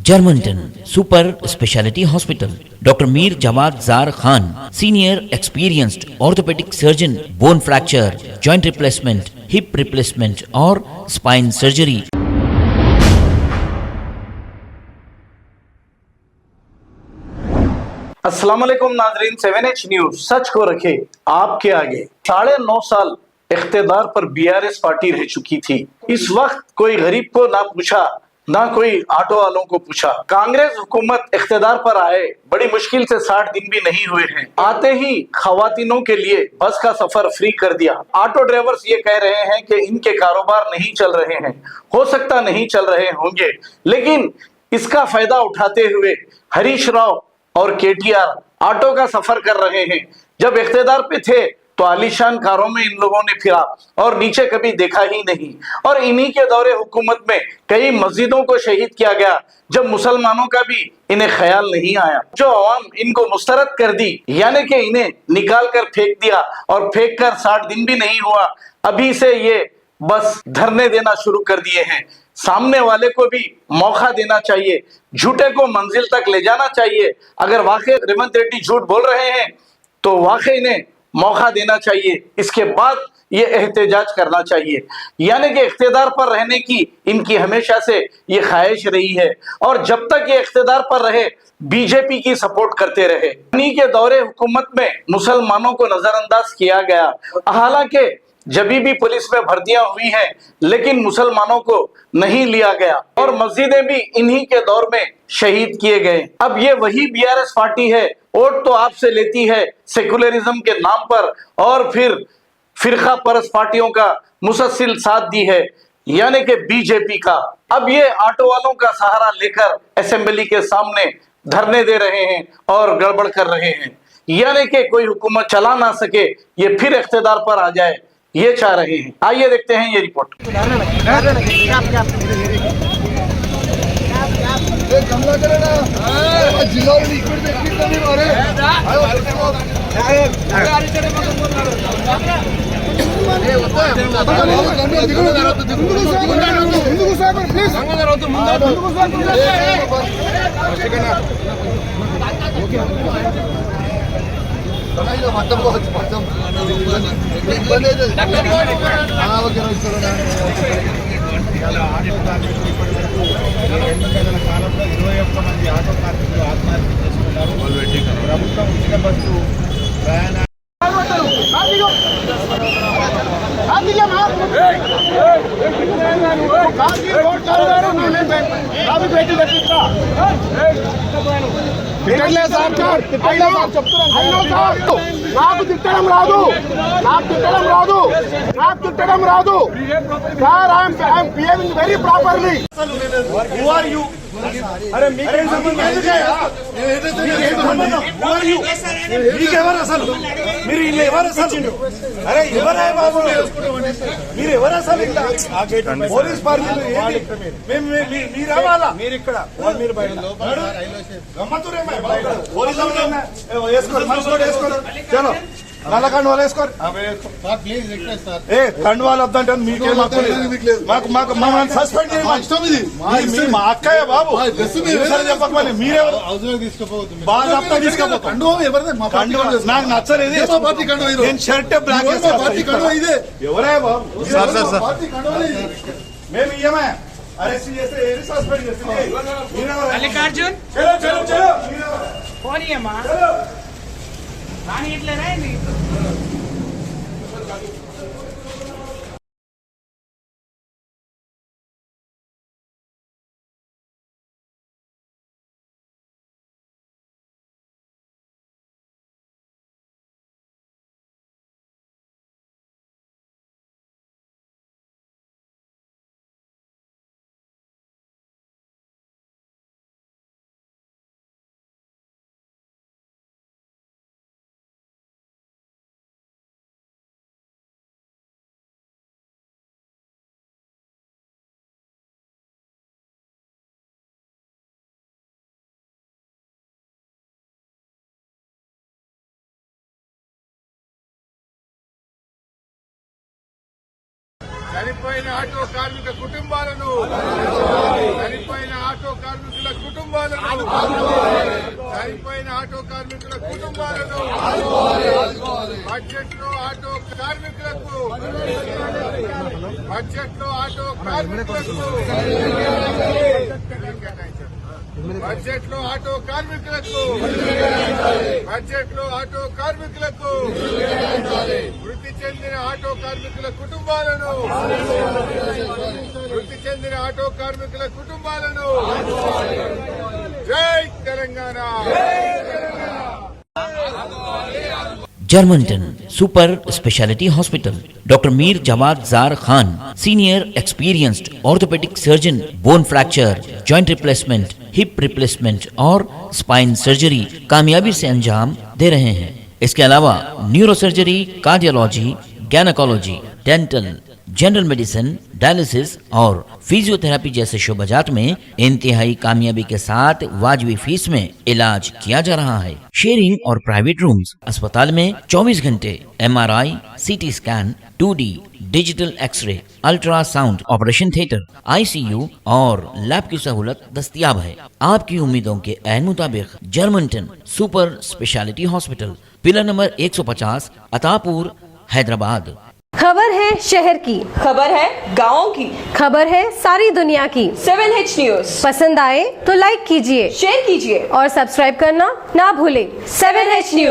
Germantown Super Speciality Hospital. Dr. Mir Jawad Zar Khan, Senior Experienced Orthopedic Surgeon, Bone Fracture, Joint Replacement, Hip Replacement or Spine Surgery. अस्सलाम वालेकुम नाजरीन, 7H news सच को रखे आपके आगे। 9.5 साल इख्तिदार पर बीआरएस पार्टी रह चुकी थी। इस वक्त कोई गरीब को ना पूछा, ना कोई ऑटो वालों को पूछा। कांग्रेस हुकूमत इख्तिदार पर आए बड़ी मुश्किल से 60 दिन भी नहीं हुए हैं। आते ही खवातीनों के लिए बस का सफर फ्री कर दिया। ऑटो ड्राइवर्स ये कह रहे हैं कि इनके कारोबार नहीं चल रहे हैं। हो सकता नहीं चल रहे होंगे, लेकिन इसका फायदा उठाते हुए हरीश राव और केटीआर ऑटो का सफर कर रहे हैं। जब इख्तिदार पे थे तो आलीशान कारों में इन लोगों ने फिरा और नीचे कभी देखा ही नहीं। और इन्हीं के दौरे हुकूमत में कई मस्जिदों को शहीद किया गया, जब मुसलमानों का भी इन्हें ख्याल नहीं आया। जो अवाम इनको मुस्तरद कर दी, यानी कि इन्हें निकाल कर फेंक दिया, और फेंक कर 60 दिन भी नहीं हुआ, अभी से ये बस धरने देना शुरू कर दिए हैं। सामने वाले को भी मौका देना चाहिए, झूठे को मंजिल तक ले जाना चाहिए। अगर वाकई रेवंत रेड्डी झूठ बोल रहे हैं तो वाकई इन्हें मौका देना चाहिए, इसके बाद ये एहतजाज करना चाहिए। यानी कि इख्तिदार पर रहने की इनकी हमेशा से ये ख्वाहिश रही है, और जब तक ये इख्तिदार पर रहे बीजेपी की सपोर्ट करते रहे। इन्हीं के दौरे हुकूमत में मुसलमानों को नजरअंदाज किया गया। हालांकि जब भी पुलिस में भर्तियां हुई हैं, लेकिन मुसलमानों को नहीं लिया गया, और मस्जिदें भी इन्हीं के दौर में शहीद किए गए। अब ये वही बीआरएस पार्टी है, वोट तो आपसे लेती है सेकुलरिज्म के नाम पर, और फिर फिरका परस्त पार्टियों का मुसलसिल साथ दी है, यानी कि बीजेपी का। अब ये ऑटो वालों का सहारा लेकर असेंबली के सामने धरने दे रहे हैं और गड़बड़ कर रहे हैं, यानी कि कोई हुकूमत चला ना सके, ये फिर इख्तिदार पर आ जाए, ये चाह रहे हैं। आइए देखते हैं ये रिपोर्ट। ప్రభుత్వం ఉచిత బస్సు ప్రయాణ నాకు తిట్టడం రాదు sir. I'm behaving very properly. Who are you? అరే మీకేం సంబంధం? మీకెవరు అసలు? మీరు ఇల్లు ఎవరు అసలు? అరే ఎవరా బాబు, మీరు ఎవరు అసలు? పోలీస్ పార్టీ మీరు రావాలా? మీరు ఇక్కడ మీరు బయట చలో నల్ల కండువాలు వేసుకోరు. కండువాలు వద్దంటే మీకేం మమ్మల్ని సస్పెండ్ చేయండి. మా అక్కయ్య బాబు చెప్పకపోతే మీరెవరు? బాగా తీసుకపోతాను. నాకు నచ్చలేదు. నేను షర్ట్ బ్లాక్ ఎవరే బాబు? మేము ఇయ్యమే. అరెస్ట్ చేస్తే సస్పెండ్ చేస్తే మల్లికార్జున్ ఫోన్ ఇయ్యమ్మా రాని ఇట్లేనా చనిపోయిన ఆటో కార్మిక కుటుంబాలను చనిపోయిన ఆటో కార్మికుల కుటుంబాలను కుటుంబాలను చనిపోయిన ఆటో కార్మికుల కుటుంబాలను బడ్జెట్ లో ఆటో కార్మికులకు బడ్జెట్ లో ఆటో కార్మికులకు బడ్జెట్ లో ఆటో కార్మికులకు బడ్జెట్ లో ఆటో కార్మికులకు వృత్తి చెందిన ఆటో కార్మికుల కుటుంబాలను వృత్తి చెందిన ఆటో కార్మికుల కుటుంబాలను జై Telangana Germanten super speciality hospital doctor Mir Jawad जार Khan senior experienced orthopaedic surgeon bone fracture joint replacement hip replacement और स्पाइन सर्जरी कामयाबी से अंजाम दे रहे हैं। इसके अलावा neuro surgery, cardiology, gynaecology, dental, general medicine, dialysis और फिजियोथेरेपी जैसे शोबाजात में इंतहाई कामयाबी के साथ वाजबी फीस में इलाज किया जा रहा है। शेयरिंग और प्राइवेट रूम्स, अस्पताल में 24 घंटे MRI, CT scan, 2D digital X-ray, ultrasound, operation theatre, ICU और लैब की सहूलत दस्तयाब है। आपकी उम्मीदों के ऐन मुताबिक Germanten super speciality hospital, pillar number 150, Attapur, Hyderabad. खबर है शहर की, खबर है गाँव की, खबर है सारी दुनिया की। 7H न्यूज पसंद आए तो लाइक कीजिए, शेयर कीजिए और सब्सक्राइब करना ना भूलें। 7H news.